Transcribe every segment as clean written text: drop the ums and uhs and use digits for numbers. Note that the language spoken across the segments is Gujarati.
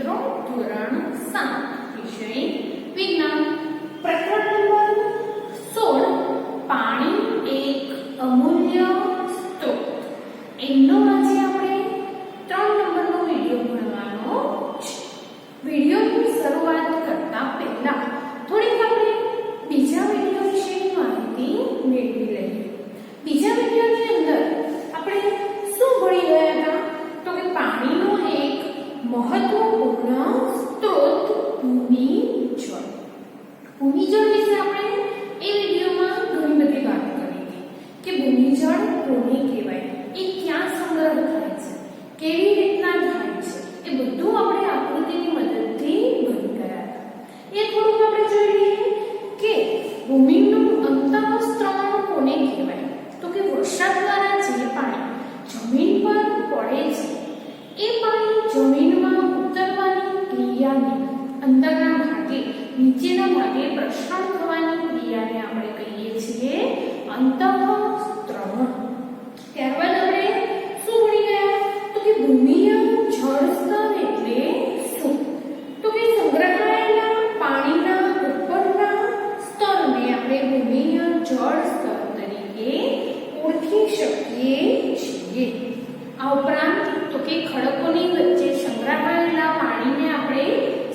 મિત્રો ધોરણ 7 વિષય વિજ્ઞાન પ્રકરણ નંબર 16 પાણી એક અમૂલ્ય સ્ત્રોત એનો આજે આપણે 3 નંબરનો વિડિયો ભણવાનો છે. વિડિયોની શરૂઆત કરતા પહેલા થોડીક આપણે બીજા વિડિયો વિશેની માહિતી મેળવી લઈએ. બીજા વિડિયોની અંદર આપણે શું ભણી ગયા હતા તો કે પાણીનો એક મહત્વપૂર્ણ સ્ત્રોત ભૂમિજળ. ભૂમિજળ વિશે આપણે એ વિડિયોમાં ઘણી બધી વાત કરી હતી કે ભૂમિજળ કોને કહેવાય, એ ક્યાં સંગ્રહ થાય છે, કેવી રીતના થાય છે, એ બધું આપણે આકૃતિની મદદથી ભણી ગયા હતા. એ થોડું આપણે જોઈ લઈએ કે ભૂમિનું અંતઃસ્ત્રાવણ કોને કહેવાય તો કે વરસાદ દ્વારા જે પાણી જમીન પર પડે છે એ પાણી જમીનમાં ઉતરવાની ક્રિયાને અંદરના ભાગે નીચેના ભાગે પ્રસરણ થવાની ક્રિયાને આપણે કહીએ છીએ અંતઃસ્ત્રાવણ. ત્યારબાદ આપણે શું ભણી ગયા તો કે ભૂમિય જળ સ્તર એટલે શું તો કે સંગ્રહાયેલા પાણીના ઉપરના સ્તરને આપણે ભૂમિય જળ સ્તર તરીકે ઓળખી શકીએ છીએ. આ ઉપરાંત તો કે ખડકોની વચ્ચે સંગ્રહાયેલા પાણીને આપણે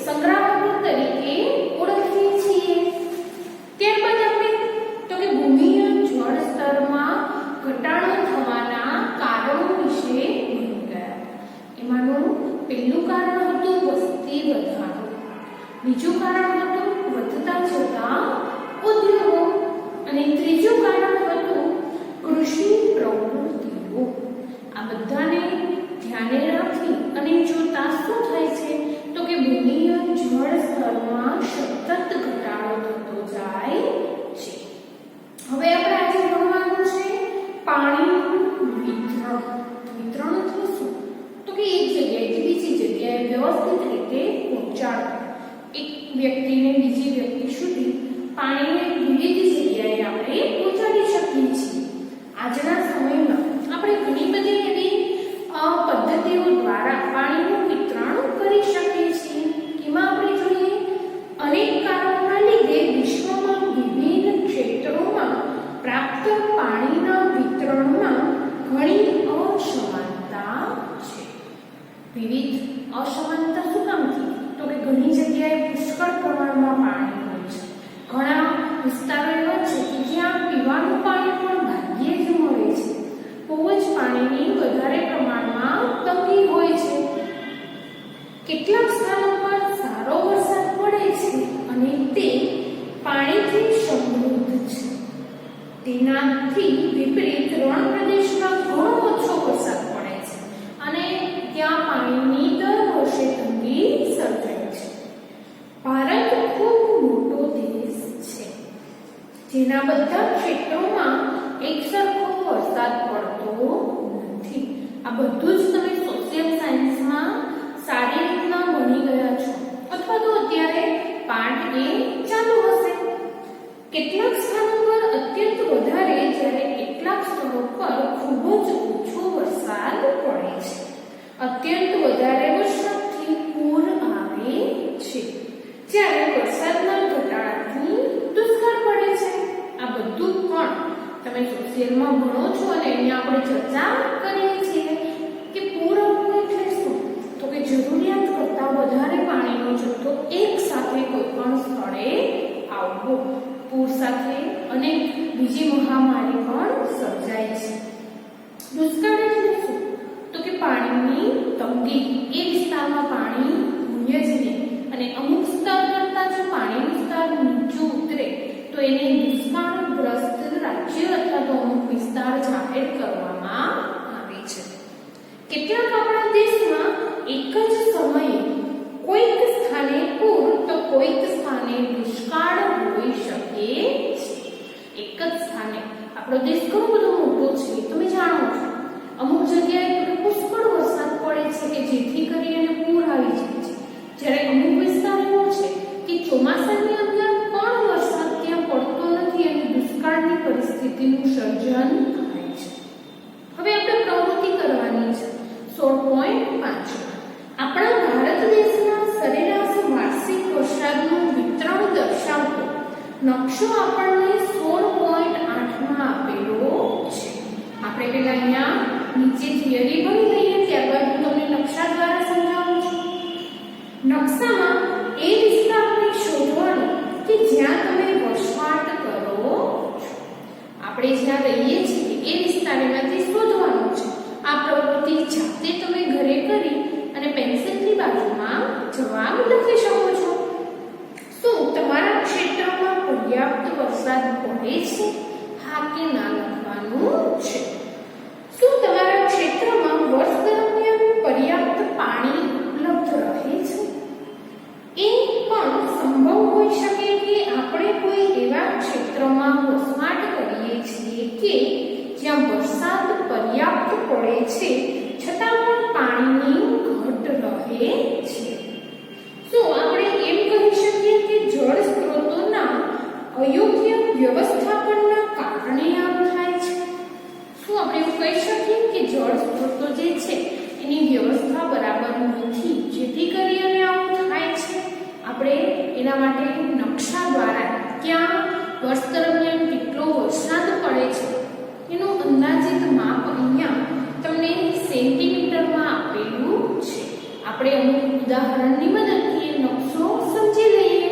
સંગ્રાહક તરીકે ઓળખીએ છીએ. ત્યારબાદ આપણે તો કે ભૂમિય જળ સ્તરમાં ઘટાડો થવાના કારણો વિશે ભણી ગયા. એમાંનું પહેલું કારણ હતું વસ્તી વધારો, બીજું કારણ હતું વધતા જતા ઉદ્યોગો અને ત્રીજું કારણ હતું કૃષિ પ્રવૃત્તિઓ. આ બધાને ધ્યાને રાખી અને જોતા શું થાય છે તો કે ભૂમિય જળ સ્તરમાં સતત ઘટાડો થતો જાય છે. હવે આપણે આજે ભણવાનું છે પાણીનું વિતરણ. વિતરણ એટલે શું તો કે એક જગ્યાએથી બીજી જગ્યાએ વ્યવસ્થિત રીતે પહોંચાડવું. એક વ્યક્તિને બીજી વ્યક્તિ સુધી પાણીને વિવિધ જગ્યાએ આપણે પહોંચાડી શકીએ છીએ. આજના સમયમાં આપણે ઘણી બધી એવી પદ્ધતિઓ દ્વારા પાણીનું વિતરણ કરી શકીએ છીએ. એમાં આપણે જોઈએ અનેક કારણોના લીધે વિશ્વમાં વિવિધ ક્ષેત્રોમાં પ્રાપ્ત પાણીના વિતરણમાં ઘણી અસમાનતા છે. વિવિધ અસમાનતા શું કામથી તો કે ઘણી જગ્યાએ પુષ્કળ પ્રમાણમાં પાણી હોય છે. ઘણા વિસ્તારો એવા છે કે જ્યાં પીવાનું પાણી પણ ભાગ્યે જ મળે છે. બહુ જ પાણીની વધારે પ્રમાણમાં તંગી હોય છે. કેટલાક સ્થાનો પર સારો વરસાદ પડે છે અને તે પાણીથી સમૃદ્ધ છે. તેનાથી વિપરીત રણ પ્રદેશમાં ઘણો ઓછો વરસાદ પડે છે અને ત્યાં પાણીની દર વર્ષે તંગી સર્જાય છે. ભારત ખૂબ મોટો દેશ છે જેના બધા ક્ષેત્રોમાં એકસરખો વરસાદ પડતો નથી. આ બધું જ તમે સોશિયલ સાયન્સમાં સારી રીતના ભણી ગયા છો અથવા તો અત્યારે પાઠ એ ચાલુ હશે. કેટલાક સ્થાનો પર અત્યંત વધારે જ્યારે કેટલાક સ્થળો પર ખૂબ જ ઓછો વરસાદ પડે છે. અત્યંત વધારે વરસાદથી પૂર આવે છે જ્યારે વરસાદના ઘટાડાથી દુષ્કાળ પડે છે. આ બધું પણ તમે સોશિયલમાં ભણો છો અને એની આપણે ચર્ચા કરીએ છીએ કે પૂર આવવું એટલે શું તો કે જરૂરિયાત કરતાં વધારે પાણીનો જથ્થો એક સાથે કોઈ પણ સ્થળે આવવો. પૂર સાથે અનેક બીજી મહામારી પણ સર્જાય છે. દુષ્કાળ એટલે શું તો કે પાણીની તંગી. એ વિસ્તારમાં પાણી હોય જ નહીં અને અમુક સ્તર કરતાં જો પાણીનું સ્તર નીચું ઉતરે તો એને દુષ્કાળગ્રસ્ત રાજ્ય અથવા તો અમુક વિસ્તાર જાહેર કરવામાં આવે છે. કેટલાક આપણા દેશમાં એક જ સમયે કોઈક સ્થાને પૂર તો કોઈક સ્થાને દુષ્કાળ હોઈ શકે છે. એક જ સ્થાને આપણો દેશ ઘણો બધો મોટો છે તમે જાણો છો. અમુક જગ્યાએ પુષ્કળ વરસાદ પડે છે કે જેથી કરીને પૂર આવી જાય છે. જ્યારે અમુક વિસ્તાર એવો છે કે ચોમાસાની અંદર પણ વરસાદ ત્યાં પડતો નથી અને દુષ્કાળની પરિસ્થિતિનું સર્જન થાય છે. હવે આપણે પ્રવૃત્તિ કરવાની છે 16.5. આપણા ભારત દેશના નકશો આપણને 16.8 માં આપેલો છે. આપણે પેલા અહીંયા નીચે થિયરી ભણી લઈએ, ત્યારબાદ હું તમને નકશા દ્વારા સમજાવું છું. નકશામાં એ વિસ્તારને શોધવાનો કે જ્યાં તમે વસવાટ કરો છો. આપણે જ્યાં રહીએ છીએ એ વિસ્તારમાંથી શોધવાનું છે. આ પ્રવૃત્તિ જાતે તમે ઘરે કરી અને પેન્સિલની બાજુમાં જવાબ લખી શકો છો. શું તમારા ક્ષેત્રમાં પર્યાપ્ત વરસાદ પડે છે? હા કે ના લખવાનું છે. શું તમારા ક્ષેત્રમાં વર્ષ દરમિયાન પર્યાપ્ત પાણી ઉપલબ્ધ રહે છે? એ પણ સંભવ હોઈ શકે કે આપણે કોઈ એવા ક્ષેત્રમાં વસવાટ કરીએ છીએ કે જ્યાં વરસાદ પર્યાપ્ત પડે છે છતાં પણ પાણીની ઘટ રહે છે. શું આપણે એમ કહી શકીએ કે જળ સ્ત્રોતોના અયોગ્ય વ્યવસ્થાપનના કારણે આમ થાય છે? શું આપણે એવું કહી શકીએ કે જળ સ્ત્રોતો જે છે એની વ્યવસ્થા બરાબર નથી જેથી કરીને આવું થાય છે? આપણે એના માટે નકશા દ્વારા ક્યાં વર્ષ દરમિયાન કેટલો વરસાદ પડે છે એનું અંદાજિત માપ અહીંયા તમને સેન્ટીમીટરમાં આપેલું છે. આપણે અમુક ઉદાહરણની મદદથી નકશો સમજી લઈએ.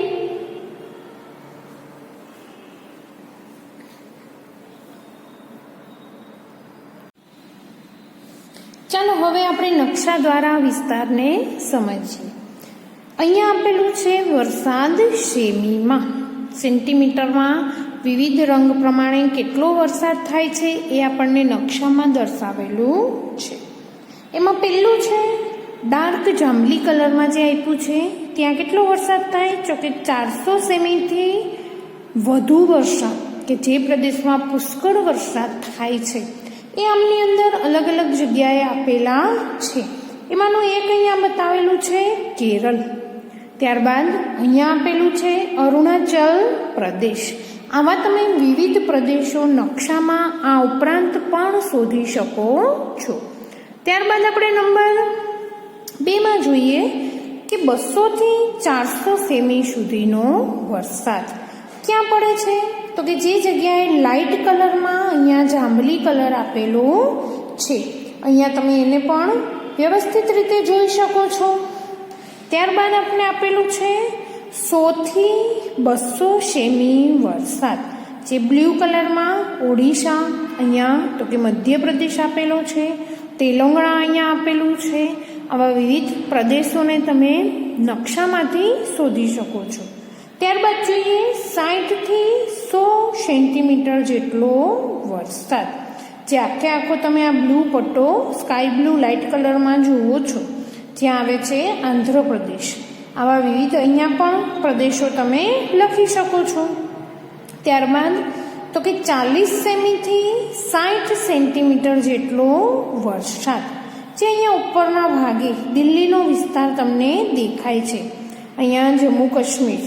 ચાલો હવે આપણે નકશા દ્વારા વિસ્તારને સમજીએ. અહીંયા આપેલું છે વરસાદ સેમીમાં, સેન્ટીમીટરમાં વિવિધ રંગ પ્રમાણે કેટલો વરસાદ થાય છે એ આપણને નકશામાં દર્શાવેલું છે. એમાં પહેલું છે ડાર્ક જાંબલી કલરમાં જે આપ્યું છે ત્યાં કેટલો વરસાદ થાય? તો કે 400 સેમીથી વધુ વરસાદ, કે જે પ્રદેશમાં પુષ્કળ વરસાદ થાય છે એ આમની અંદર અલગ અલગ જગ્યાએ આપેલા છે. એમાંનું એક અહીંયા બતાવેલું છે કેરળ. ત્યારબાદ અહીંયા આપેલું છે અરુણાચલ પ્રદેશ. આવા તમે વિવિધ પ્રદેશો નકશામાં આ ઉપરાંત પણ શોધી શકો છો. ત્યારબાદ આપણે નંબર 2 માં જોઈએ કે 200 થી 400 સેમી સુધીનો વરસાદ ક્યાં પડે છે? તો કે જે જગ્યાએ લાઇટ કલરમાં અહીંયા જાંબલી કલર આપેલો છે, અહીંયા તમે એને પણ વ્યવસ્થિત રીતે જોઈ શકો છો. ત્યારબાદ આપણે આપેલું છે 100 થી 200 સેમી વરસાદ, જે બ્લુ કલરમાં ઓડિશા, અહીંયા તો કે મધ્યપ્રદેશ આપેલો છે, તેલંગાણા અહીંયા આપેલું છે. આવા વિવિધ પ્રદેશોને તમે નકશામાંથી શોધી શકો છો. ત્યારબાદ જોઈએ 60 થી 100 સેન્ટીમીટર જેટલો વરસાદ, જે આખે આખો તમે આ બ્લુ પટ્ટો સ્કાય બ્લુ લાઇટ કલરમાં જુઓ છો, જ્યાં આવે છે આંધ્રપ્રદેશ. આવા વિવિધ અહીંયા પણ પ્રદેશો તમે લખી શકો છો. ત્યારબાદ તો કે 40 સેમીથી 60 સેન્ટીમીટર જેટલો વરસાદ, જે અહીંયા ઉપરના ભાગે દિલ્હીનો વિસ્તાર તમને દેખાય છે, અહીંયા જમ્મુ કાશ્મીર,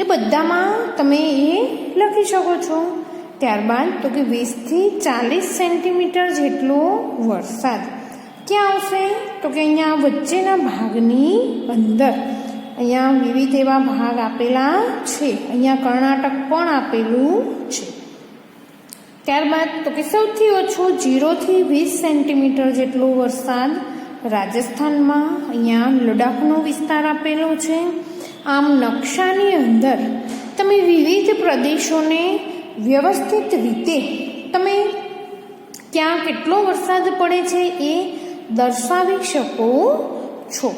એ બધામાં તમે એ લખી શકો છો. ત્યારબાદ તો કે 20 થી 40 સેન્ટીમીટર જેટલો વરસાદ ક્યાં આવશે? તો કે અહીંયા વચ્ચેના ભાગની અંદર, અહીંયા વિવિધ એવા ભાગ આપેલા છે, અહીંયા કર્ણાટક પણ આપેલું છે. ત્યારબાદ તો કે સૌથી ઓછો 0 થી 20 સેન્ટીમીટર જેટલો વરસાદ રાજસ્થાનમાં, અહીંયા લડાખનો વિસ્તાર આપેલો છે. આમ નકશાની અંદર તમે વિવિધ પ્રદેશોને વ્યવસ્થિત રીતે તમે ક્યાં કેટલો વરસાદ પડે છે એ દર્શાવી શકો છો.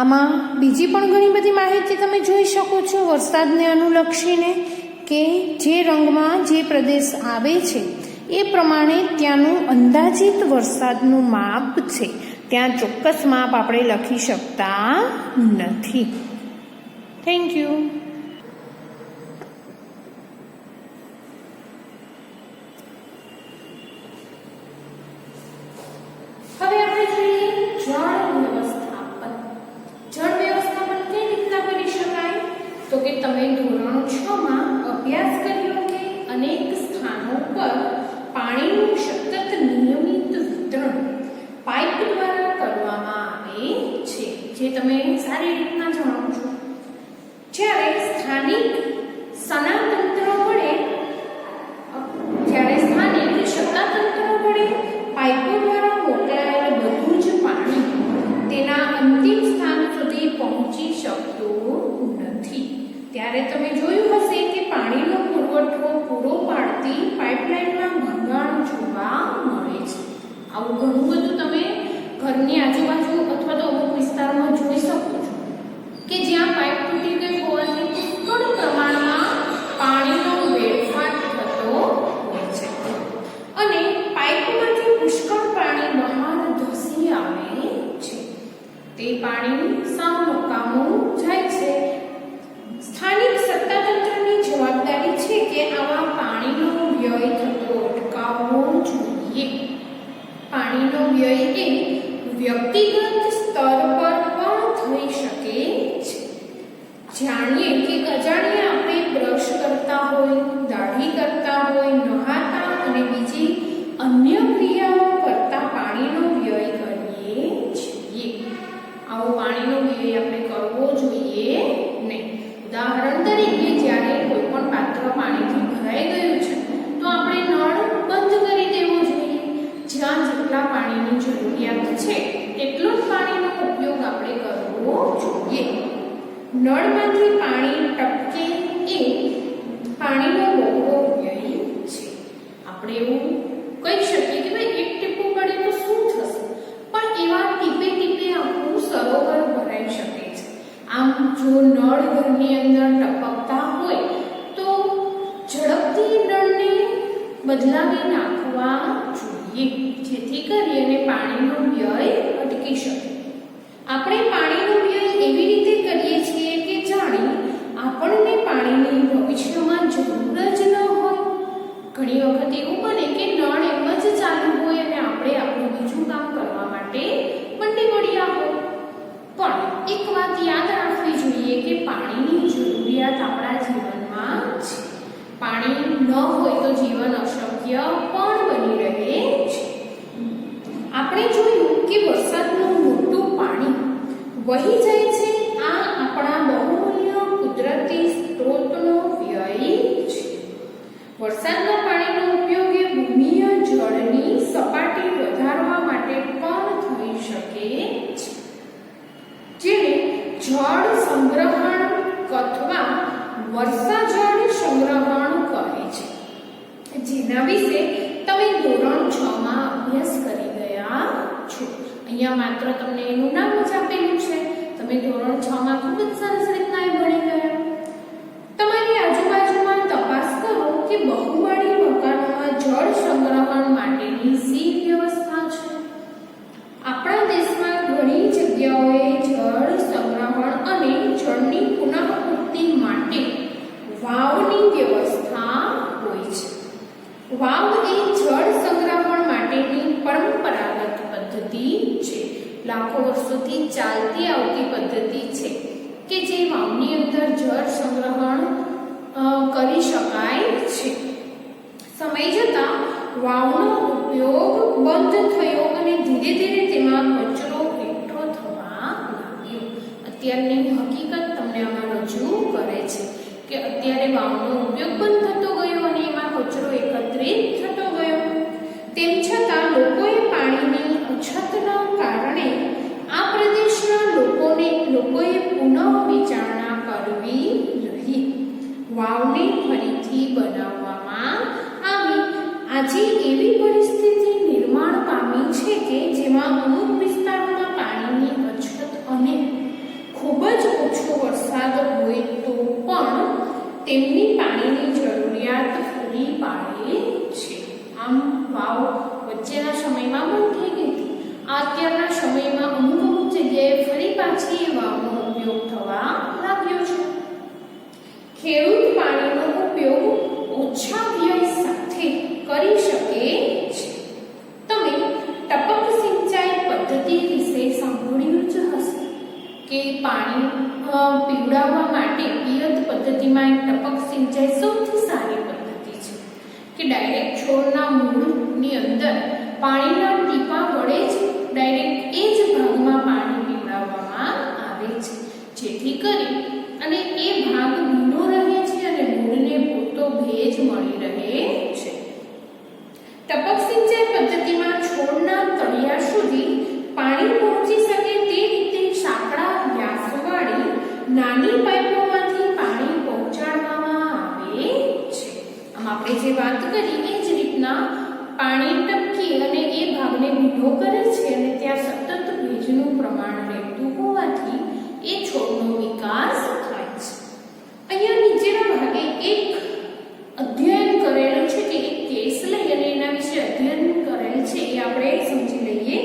આમાં બીજી પણ ઘણી બધી માહિતી તમે જોઈ શકો છો વરસાદને અનુલક્ષીને, કે જે રંગમાં જે પ્રદેશ આવે છે એ પ્રમાણે ત્યાંનું અંદાજિત વરસાદનું માપ છે, ત્યાં ચોક્કસ માપ આપણે લખી શકતા નથી. Thank you. હવે આપણે જોઈએ જળ વ્યવસ્થાપન. જળ વ્યવસ્થાપન કઈ રીતના કરી શકાય? તો કે તમે ધોરણ 6 માં અભ્યાસ કર્યો કે અનેક સ્થાનો પર પાણીનું સતત નિયમિત વિતરણ પાઇપ દ્વારા કરવામાં આવે છે, જે તમે સારી રીતના જાણો છો. જ્યારે સ્થાનિક સ્નાનતંત્ર આવું ઘણું બધું તમે ઘરની આજુબાજુ અથવા તો અમુક વિસ્તારમાં જોઈ શકો છો કે જ્યાં પાઇપ તૂટી ગઈ હોવાથી પુષ્કળ પ્રમાણમાં પાણીનો વેડફાટ થતો હોય છે અને પાઇપમાંથી પુષ્કળ પાણી બહાર ધસી આવે છે. તે પાણી સાવ નકામું જાય છે. સ્થાનિક સત્તાતંત્રની જવાબદારી છે કે આવા પાણીનો વ્યય થતો અટકાવવો જોઈએ. પાણીનો વ્યય એ વ્યક્તિગત સ્તર પર પણ થઈ શકે છે. જાણીએ કે અજાણીએ આપણે બ્રશ કરતા હોય, દાઢી કરતા હોય, નહાતા અને બીજી અન્ય ક્રિયાઓ કરતા પાણીનો વ્યય કરીએ છીએ. આવો પાણીનો વ્યય આપણે કરવો જોઈએ નહીં. ઉદાહરણ તરીકે જ્યારે કોઈ પણ પાત્ર પાણીથી ભરાઈ ગયું છે તો આપણે નળ બંધ કરી દેવો જોઈએ. જ્યાં જેટલા પાણીની જરૂરિયાત છે એટલો જ પાણીનો ઉપયોગ આપણે કરવો જોઈએ. નળમાંથી પાણી ટપકે એ પાણીનો બહોળો વ્યય છે. આપણે એવું કહી શકીએ કે ભાઈ એક ટીપું પડે તો શું થશે, પણ એવા ટીપે ટીપે આખું સરોવર ભરાઈ શકે છે. આમ જો નળ ઘરની અંદર ટપકતા હોય તો ઝડપથી નળને બદલાવી નાખવા જોઈએ જેથી કરીને પાણીનો વ્યય અટકી શકે. આપણે પાણીનો વ્યય એવી રીતે કરીએ છીએ કે જાણે આપણને પાણીની ભવિષ્યમાં જરૂર જ ન હોય. ઘણી વખત એવું બને કે નળ એમ જ ચાલુ હોય અને આપણે આપણું બીજું કામ કરવા માટે મંડી પડ્યા હોય. પણ એક વાત યાદ રાખવી જોઈએ કે પાણીની જરૂરિયાત આપણા જીવનમાં છે. પાણી ન હોય તો જીવન અશક્ય પણ બની રહે છે. આપણે જોયું કે વરસાદનું મોટું પાણી વહી જાય છે. આ આપણા બહુમૂલ્ય કુદરતી સ્ત્રોતનો વ્યય છે. વરસાદના પાણીનો ઉપયોગ એ ભૂમિય જળની સપાટી વધારવા માટે પણ થઈ શકે છે, જેને જળ સંગ્રહણ અથવા વર્ષાજળ સંગ્રહણ કહે છે, જેના વિશે તમે ધોરણ 6 માં અભ્યાસ કરી ગયા છો. અહીંયા માત્ર તમને એનું નામ જ આપેલું છે. તમે ધોરણ 6 માં ખૂબ જ સરસ રીતના એ ભણી ગયા. તમારી આજુબાજુમાં તપાસ કરો કે બહુમાળી મકાનોમાં જળ સંગ્રહણ માટેની શી વ્યવસ્થા છે. આપણા દેશમાં ઘણી જગ્યાઓએ જળ સંગ્રહણ અને જળની પુનઃપૂર્તિ માટે વાવની વ્યવસ્થા હોય છે. વાવ એ જળ સંગ્રહણ માટેની પરંપરાગત પદ્ધતિ છે. લાખો વર્ષોથી ચાલતી આવતી પદ્ધતિ છે કે જે વાવની અંદર જળ સંગ્રહણ કરી શકાય છે. સમય જતાં વાવનો ઉપયોગ બંધ થયો અને ધીરે ધીરે તેમાં કચરો એકઠો થવા લાગ્યો. અત્યારની હકીકત તમને આમાં રજૂ કરે છે કે અત્યારે વાવનો ઉપયોગ બંધ થતો ગયો અને એમાં કચરો એકત્રિત થતો ગયો. તેમ છતાં લોકોએ પાણીની અછતના કારણે આ પ્રદેશના લોકોએ પુનઃ વિચારણા કરવી રહી. વાવને ફરીથી બનાવવામાં આવી. આજે એવી પરિસ્થિતિ નિર્માણ પામી છે કે જેમાં અમુક વિસ્તારોમાં પાણીની અછત અને ખૂબ જ ઓછો વરસાદ હોય તો પણ તેમની પાણીની જરૂરિયાત પૂરી પાડે છે. આમ વાવ વચ્ચેના સમયમાં બંધ થઈ ગઈ હતી. અત્યારના સમયમાં અમુક જગ્યાએ ફરી પાછી એ વાવનો ઉપયોગ થવા લાગ્યો છે. ખેડૂત પાણીનો ઉપયોગ ઓછા વ્યય સાથે કરી શકે છે. તમે ટપક સિંચાઈ પદ્ધતિ વિશે સાંભળ્યું જ હશે કે પાણી પીવડાવવા માટે પિયત પદ્ધતિમાં ટપક સિંચાઈ સૌથી સારી પદ્ધતિ છે કે ડાયરેક્ટ છોડના મૂળની અંદર પાણીના ટીપા વડે જ ડાયરેક્ટ એ જ ભાગમાં પાણી પીવડાવવામાં આવે છે, જેથી કરી અને એ ભાગ ભીનો રહે છે અને મૂળને પૂરતો ભેજ મળી રહે છે. ટપક સિંચાઈ પદ્ધતિમાં છોડના તળિયા સુધી પાણી પહોંચી શકે તે રીતે સાંકડા વ્યાસવાળી નાની પાઇપોમાંથી પાણી પહોંચાડવામાં આવે છે. આમ આપણે જે વાત કરી એ જ રીતના પાણી ટપકી અને એ ભાગ ભાગને ભીનો કરે છે અને ત્યાં સતત ભેજનું પ્રમાણ રહેતું હોવાથી એ છોડનો વિકાસ થાય છે. અહીંયા નીચેના ભાગે એક અધ્યયન કરેલું છે કે એક કેસ લઈ અને એના વિશે અધ્યયન કરેલ છે એ આપણે સમજી લઈએ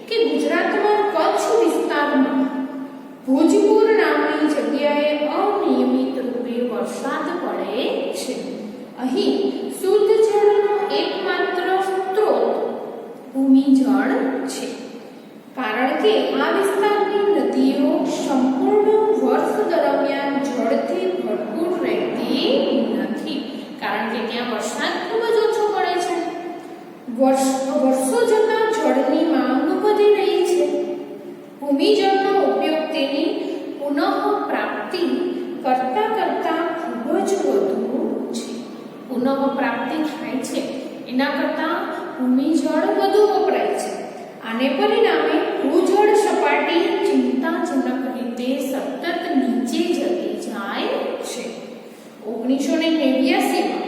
કે ગુજરાતમાં કચ્છ વિસ્તારમાં ભોજપુર નામની જગ્યાએ અનિયમિત રૂપે વરસાદ પડે છે. અહીં શુદ્ધ જળનો એકમાત્ર સ્ત્રોત ભૂમિજળ છે, કારણ કે આ વિસ્તારની નદીઓ સંપૂર્ણ વર્ષ દરમિયાન જળથી ભરપૂર રહેતી નથી, કારણ કે ત્યાં વરસાદ ખૂબ જ ઓછો પડે છે. વર્ષો જતાં જળની માંગ વધી રહી છે. ભૂમિજળનો ઉપયોગ તેની પુનઃ પ્રાપ્તિ કરતા ખૂબ જ વધુ છે. પુનઃ પ્રાપ્તિ થાય છે એના કરતાં ભૂમિજળ વધુ વપરાય છે. આને પરિણામે ભૂજળ સપાટી ચિંતાજનક રીતે સતત નીચે જતી જાય છે. 1989માં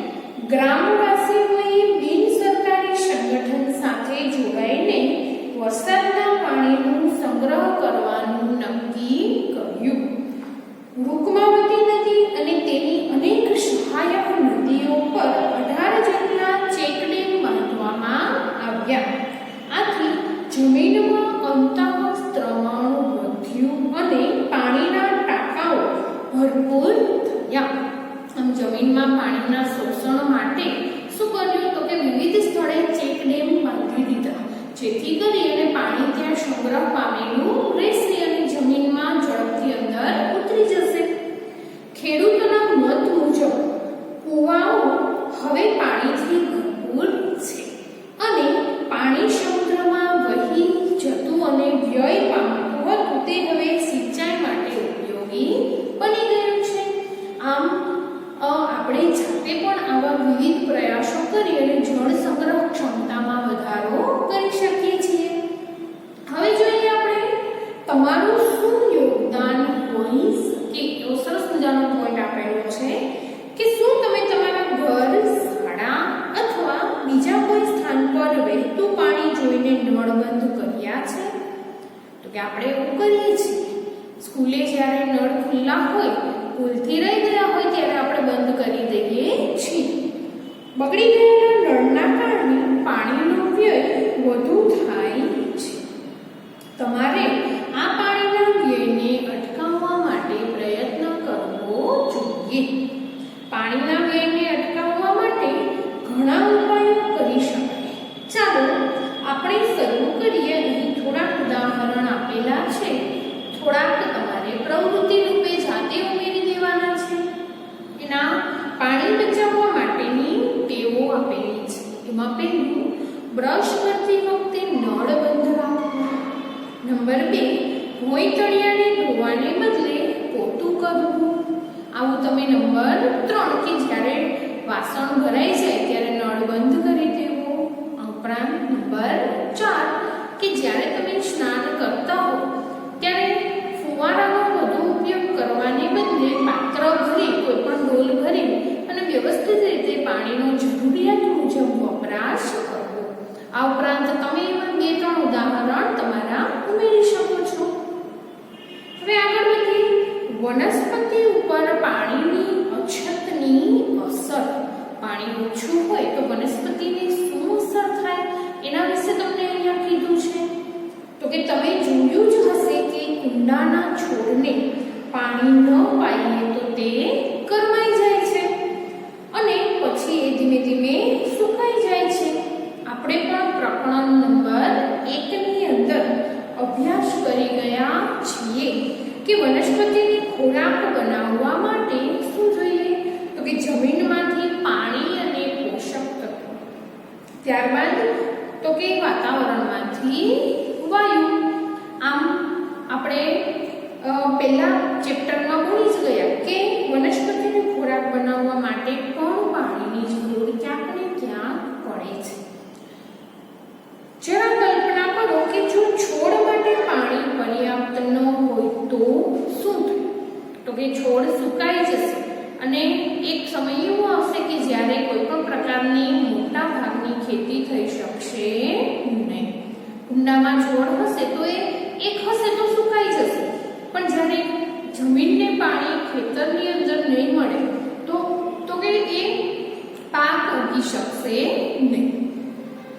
ગ્રામવાસીઓએ બિનસરકારી સંગઠન સાથે જોડાઈને વરસાદના પાણીનું સંગ્રહ કરવાનું નક્કી કર્યું. રૂકમાવતી નદી અને તેની અનેક સહાયક નદીઓ પર 18 જેટલા ચેકડેમ બાંધવામાં આવ્યા. આથી જમીનમાં અંતઃસ્ત્રવણ વધ્યું અને પાણીના ટાંકાઓ ભરપૂર થયા. આમ જમીનમાં પાણીના શોષણ માટે શું કર્યું તો કે વિવિધ સ્થળે ચેકડેમ બાંધી દીધા, જેથી કરી અને પાણી ત્યાં સંગ્રહ પામેલું રહેશે અને જમીનમાં ઝડપથી અંદર ઉતરી જશે. ખેડૂતોના મત મુજબ કુવાઓ હવે પાણીથી ભરપૂર છે અને પાણી સમુદ્રમાં વહી જતું અને વ્યય પામતું હતું તે હવે સિંચાઈ માટે ઉપયોગી બની ગયું છે. આમ આપણે જાતે પણ આવા વિવિધ પ્રયાસો કરી અને જળ સંગ્રહ ક્ષમતામાં વધારો કરી શકીએ છીએ. હવે જોઈએ આપણે તમારું શું યોગદાન હોઈ શકે. એવો સરસ મજાનો પોઈન્ટ આપેલો છે કે શું તમે તમારા ઘર, શાળા અથવા બીજા કોઈ સ્થાન પર વહેતું પાણી જોઈને નળ બંધ કર્યા છે? તો કે આપણે એવું કરીએ છીએ. સ્કૂલે જ્યારે નળ ખુલ્લા હોય, ભૂલથી રહી ગયા હોય ત્યારે આપણે બંધ કરી દઈએ છીએ. બગડી ગયેલા નળના કારણે પાણીનો વ્યય વધુ થાય છે. તમારે આ પાણીના વ્યયને અટકાવવા માટે પ્રયત્ન કરવો જોઈએ. પાણીના વ્યયને અટકાવવા માટે ઘણા ઉપાયો કરી શકાય. ચાલો આપણે શરૂ કરીએ. અહીં થોડાક ઉદાહરણ આપેલા છે, થોડાક તમારે પ્રવૃત્તિ રૂપે જાતે ઉમેરી દેવાના છે. એના પાણી બચાવવા માટેની ટેવો આપેલી છે. એમાં પહેલું, બ્રશ કરતી વખતે નળ બંધ રાખવો. નંબર 2, ભોંય તળિયાને ધોવાને બદલે પોતું કરવું. આવું તમે નંબર 3 કે જ્યારે વાસણ ભરાઈ જાય ત્યારે નળ બંધ કરી દેવો. આ ઉપરાંત નંબર 4 કે જ્યારે તમે સ્નાન કરતા હો ત્યારે ફુવારાનો વધુ ઉપયોગ કરવાને બદલે પાત્ર ભરી, કોઈ પણ ડોલ ભરી અને વ્યવસ્થિત રીતે પાણીનો જરૂરિયાત મુજબ વપરાશ કરવો. આ ઉપરાંત તમે એવા 2-3 ઉદાહરણ તમારા ઉમેરી શકો છો. હવે આગળ વધીએ. વનસ્પતિ ઉપર પાણીની અછતની અસર. પાણી ઓછું હોય તો વનસ્પતિને શું અસર થાય એના વિશે તમને અહીંયા કીધું છે. તો કે તમે જોયું જ હશે કે કુંડાના છોડને પાણી ન પાઈએ તો તે કરમાઈ જાય છે અને પછી એ ધીમે ધીમે સુકાઈ જાય છે. આપણે પણ પ્રકરણ નંબર 1 ની અંદર અભ્યાસ કરી ગયા છીએ કે વનસ્પતિને ખોરાક બનાવવા માટે શું જોઈએ તો કે જમીનમાંથી પાણી અને પોષક તત્વો, ત્યારબાદ તો કે વાતાવરણમાંથી વાયુ. આમ આપણે પહેલા ચેપ્ટરમાં ભણી જ ગયા કે વનસ્પતિને ખોરાક બનાવવા માટે પણ પાણીની જરૂર ક્યાંક ને ક્યાંક પડે છે. જરા કલ્પના કરો કે જો છોડ માટે પાણી પર્યાપ્ત ન હોય તો શું થાય? તો કે છોડ સુકાઈ જશે અને એક સમય એવો આવશે કે જ્યારે કોઈ પણ પ્રકારની મોટા ભાગની ખેતી થઈ શકશે નહીં. કુંડામાં છોડ હશે તો એ એક હશે તો સુકાઈ જશે, પણ જ્યારે જમીનને પાણી ખેતરની અંદર નહીં મળે તો કે એ પાક ઉગી શકશે નહીં.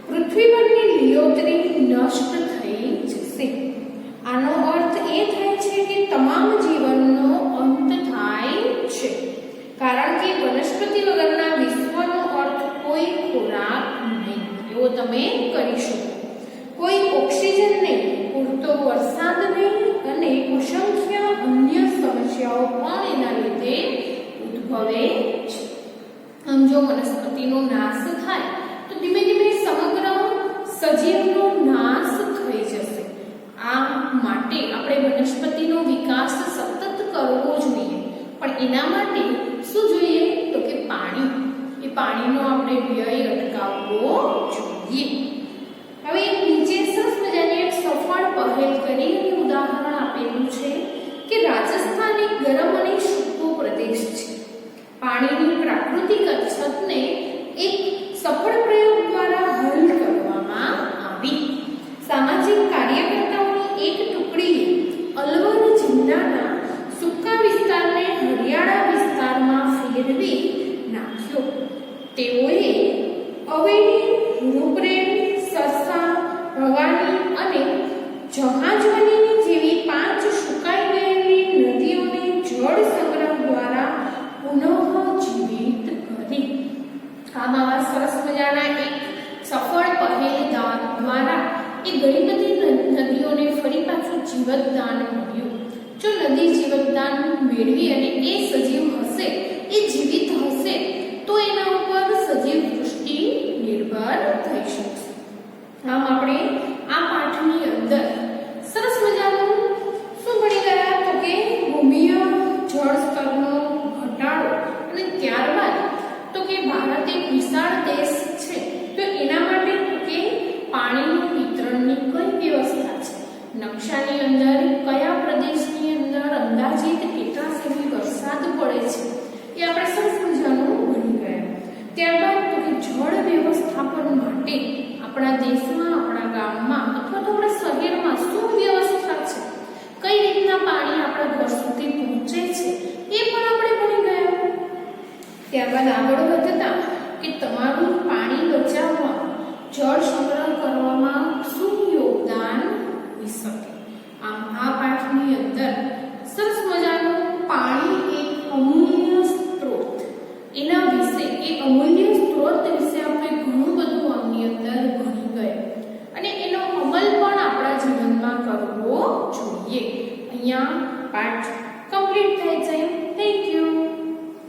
પૃથ્વી પરની લીલોતરી નષ્ટ થઈ જશે. આનો અર્થ એ થાય છે કે તમામ જીવનનો અંત થાય છે, કારણ કે વનસ્પતિ વગરના વિશ્વનો અર્થ કોઈ ખોરાક નહીં એવો તમે કરી શકો, કોઈ ઓક્સિજન નહીં, પૂરતો વરસાદ નહીં અને અસંખ્ય અન્ય સમસ્યાઓ પણ એના લીધે ઉદ્ભવે છે. આમ જો વનસ્પતિનો નાશ થાય તો ધીમે ધીમે સમગ્ર સજીવનો નાશ થઈ જશે. આ માટે આપણે વનસ્પતિનો વિકાસ સતત કરવો જોઈએ, પણ એના માટે શું જોઈએ તો કે પાણી. એ પાણીનો આપણે વ્યય અટકાવવો જોઈએ. હવે નીચે સરસ મજાની એક સફળ પહેલ કરી અને ઉદાહરણ આપેલું છે કે રાજસ્થાન એક ગરમ અને સૂકો પ્રદેશ છે. પાણીની પ્રાકૃતિક અછતને એક સફળ પ્રયોગ દ્વારા હલ કરવામાં આવી. સામાજિક કાર્યકર્તાઓની એક ટુકડીએ અલવર જિલ્લાના સૂકા વિસ્તારને હરિયાળા વિસ્તારમાં ફેરવી નાખ્યો. તેઓએ અવેડી, રૂપરેલ, સરસા, ભવાની અને જહાજવની જેવી 5 સુકાઈ ગયેલી નદીઓને જળ સંગ્રહ દ્વારા પુનઃજીવિત કરી. આવા સરસ મજાના એક સફળ પહેલ દ્વારા એ ઘણી બધી નદીઓને ફરી પાછું જીવતદાન મળ્યું. જો નદી જીવતદાન મેળવી અને એ સજીવ હશે, એ જીવિત હશે, તો એના ઉપર સજીવ સૃષ્ટિ નિર્ભર થઈ શકશે. આમ આપણે આ પાઠની અંદર સરસ મજાનું શું ભણી ગયા તો કે ભૂમિય જળ સ્તરનો ઘટાડો, અને ત્યારબાદ તો કે ભારત એક વિશાળ દેશ છે તો એના માટે કે પાણીનું વિતરણની કઈ વ્યવસ્થા છે, નકશાની અંદર કયા પ્રદેશની અંદર અંદાજિત કેટલા સેમી વરસાદ પડે છે, એ આપણે સરસ મજાનું ભણી ગયા. ત્યારબાદ તો કે જળ વ્યવસ્થાપન માટે આપણા દેશમાં, આપણા ગામમાં અથવા તો આપણા શહેરમાં શું વ્યવસ્થા છે, કઈ રીતના પાણી આપણા ઘર સુધી પહોંચે છે, એ પણ આપણે ભણી ગયા. ત્યારબાદ આગળ વધતા કે તમારું પાણી બચાવવા, જળ સંગ્રહ કરવામાં શું યોગદાન હોઈ શકે. આમ આ પાઠની અંદર સરસ મજાનું પાણી એક અમૂલ્ય સ્ત્રોત, એના વિશે, એ અમૂલ્ય સ્ત્રોત વિશે આપણે ઘણું બધું આની અંદર ભણી ગયા અને એનો અમલ પણ આપણા જીવનમાં કરવો જોઈએ. અહીંયા પાઠ